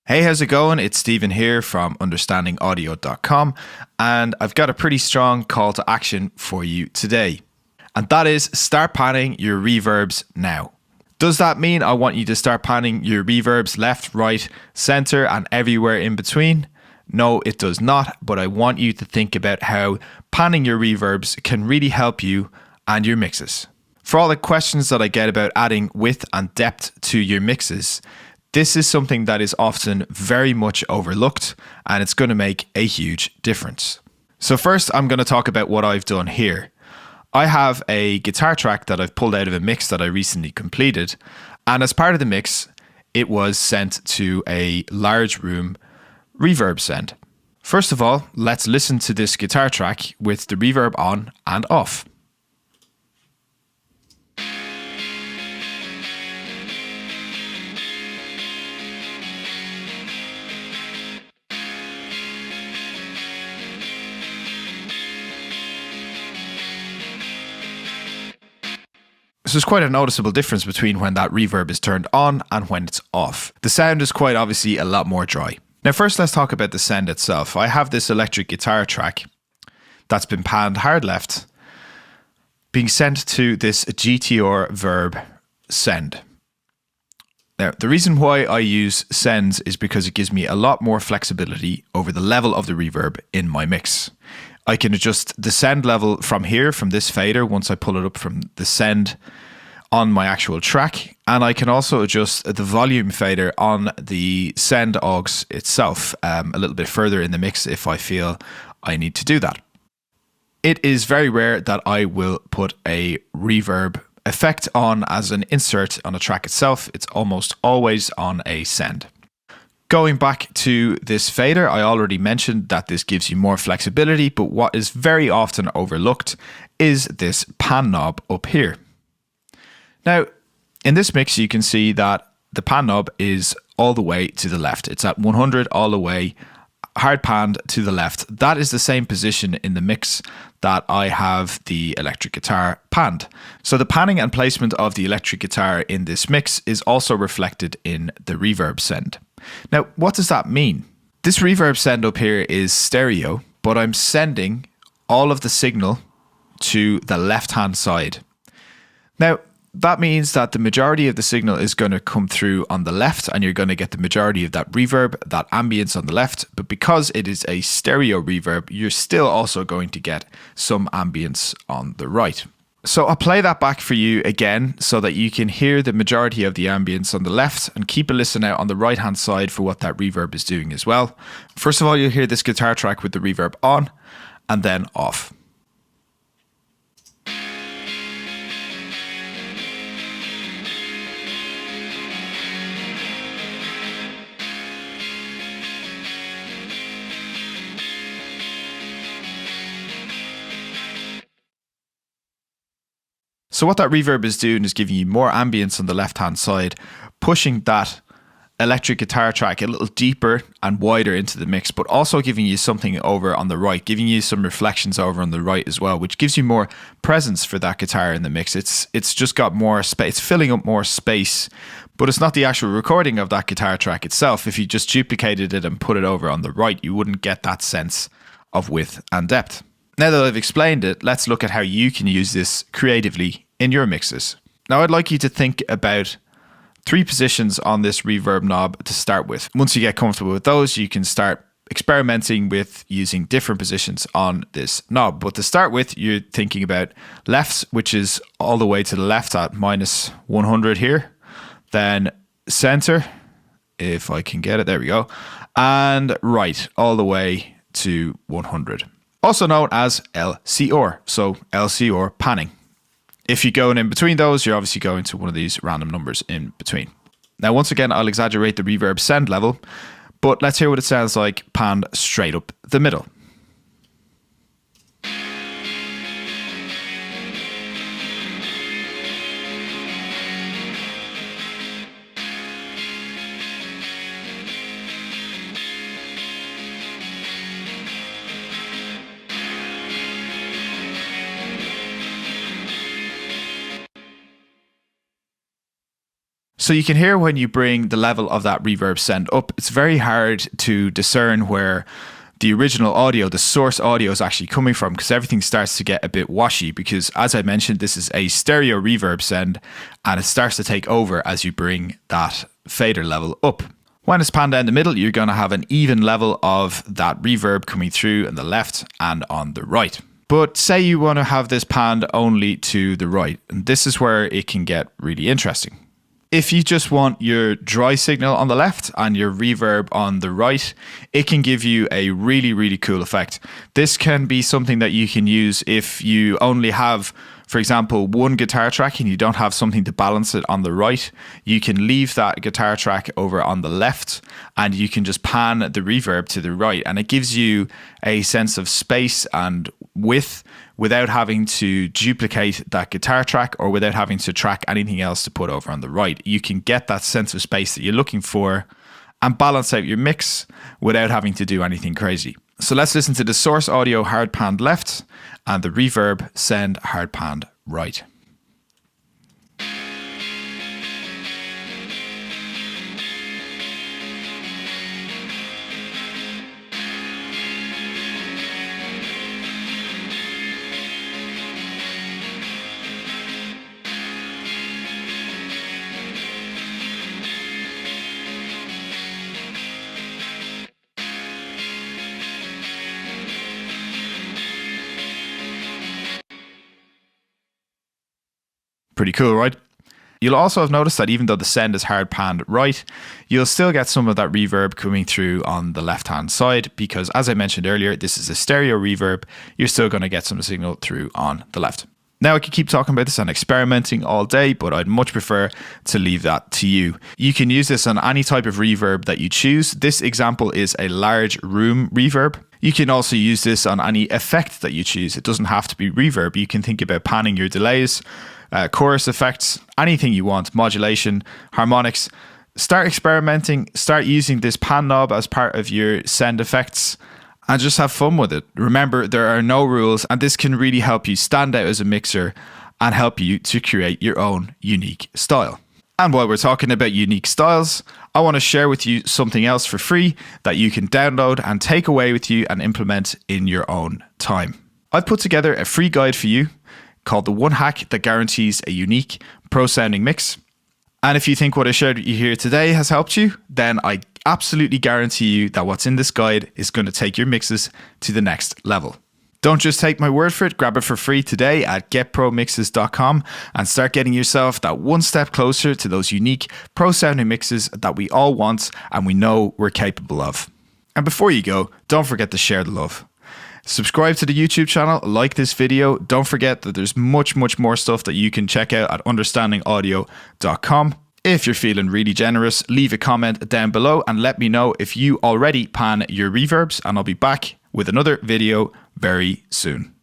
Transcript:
Hey, how's it going? It's Stephen here from understandingaudio.com, and I've got a pretty strong call to action for you today. And that is start panning your reverbs now. Does that mean I want you to start panning your reverbs left, right, center, and everywhere in between? No, it does not, but I want you to think about how panning your reverbs can really help you and your mixes. For all the questions that I get about adding width and depth to your mixes, this is something that is often very much overlooked, and it's going to make a huge difference. So first, I'm going to talk about what I've done here. I have a guitar track that I've pulled out of a mix that I recently completed, and as part of the mix, it was sent to a large room reverb send. First of all, let's listen to this guitar track with the reverb on and off. So there's quite a noticeable difference between when that reverb is turned on and when it's off. The sound is quite obviously a lot more dry. Now first let's talk about the send itself. I have this electric guitar track that's been panned hard left, being sent to this GTR Verb send. Now the reason why I use sends is because it gives me a lot more flexibility over the level of the reverb in my mix. I can adjust the send level from here, from this fader, once I pull it up from the send on my actual track. And I can also adjust the volume fader on the send aux itself a little bit further in the mix if I feel I need to do that. It is very rare that I will put a reverb effect on as an insert on a track itself. It's almost always on a send. Going back to this fader, I already mentioned that this gives you more flexibility, but what is very often overlooked is this pan knob up here. Now, in this mix, you can see that the pan knob is all the way to the left. It's at 100 all the way, hard panned to the left. That is the same position in the mix that I have the electric guitar panned. So the panning and placement of the electric guitar in this mix is also reflected in the reverb send. Now, what does that mean? This reverb send up here is stereo, but I'm sending all of the signal to the left-hand side. Now, that means that the majority of the signal is going to come through on the left, and you're going to get the majority of that reverb, that ambience on the left. But because it is a stereo reverb, you're still also going to get some ambience on the right. So I'll play that back for you again so that you can hear the majority of the ambience on the left, and keep a listen out on the right hand side for what that reverb is doing as well. First of all, you'll hear this guitar track with the reverb on and then off. So what that reverb is doing is giving you more ambience on the left-hand side, pushing that electric guitar track a little deeper and wider into the mix, but also giving you something over on the right, giving you some reflections over on the right as well, which gives you more presence for that guitar in the mix. It's just got more space, it's filling up more space, but it's not the actual recording of that guitar track itself. If you just duplicated it and put it over on the right, you wouldn't get that sense of width and depth. Now that I've explained it, let's look at how you can use this creatively in your mixes. Now I'd like you to think about 3 positions on this reverb knob to start with. Once you get comfortable with those, you can start experimenting with using different positions on this knob. But to start with, you're thinking about left, which is all the way to the left at minus 100 here. Then center, if I can get it, there we go. And right, all the way to 100. Also known as LCR, so LCR panning. If you're going in between those, you're obviously going to one of these random numbers in between. Now, once again, I'll exaggerate the reverb send level, but let's hear what it sounds like panned straight up the middle. So you can hear when you bring the level of that reverb send up, it's very hard to discern where the original audio, the source audio, is actually coming from, because everything starts to get a bit washy, because as I mentioned, this is a stereo reverb send and it starts to take over as you bring that fader level up. When it's panned down the middle, you're going to have an even level of that reverb coming through on the left and on the right. But say you want to have this panned only to the right, and this is where it can get really interesting. If you just want your dry signal on the left and your reverb on the right, it can give you a really, really cool effect. This can be something that you can use if you only have, for example, one guitar track and you don't have something to balance it on the right. You can leave that guitar track over on the left and you can just pan the reverb to the right, and it gives you a sense of space and width without having to duplicate that guitar track or without having to track anything else to put over on the right. You can get that sense of space that you're looking for and balance out your mix without having to do anything crazy. So let's listen to the source audio hard panned left and the reverb send hard panned right. Pretty cool, right? You'll also have noticed that even though the send is hard panned right, you'll still get some of that reverb coming through on the left hand side, because as I mentioned earlier, this is a stereo reverb. You're still going to get some signal through on the left. Now I could keep talking about this and experimenting all day, but I'd much prefer to leave that to you. You can use this on any type of reverb that you choose. This example is a large room reverb. You can also use this on any effect that you choose. It doesn't have to be reverb. You can think about panning your delays, chorus effects, anything you want, modulation, harmonics. Start experimenting, start using this pan knob as part of your send effects, and just have fun with it. Remember, there are no rules, and this can really help you stand out as a mixer and help you to create your own unique style. And while we're talking about unique styles, I want to share with you something else for free that you can download and take away with you and implement in your own time. I've put together a free guide for you called The One Hack That Guarantees a Unique Pro Sounding Mix. And if you think what I shared with you here today has helped you, then I absolutely guarantee you that what's in this guide is going to take your mixes to the next level. Don't just take my word for it, grab it for free today at getpromixes.com and start getting yourself that one step closer to those unique pro sounding mixes that we all want and we know we're capable of. And before you go, don't forget to share the love. Subscribe to the YouTube channel, like this video. Don't forget that there's much more stuff that you can check out at understandingaudio.com. If you're feeling really generous, leave a comment down below and let me know if you already pan your reverbs, and I'll be back with another video very soon.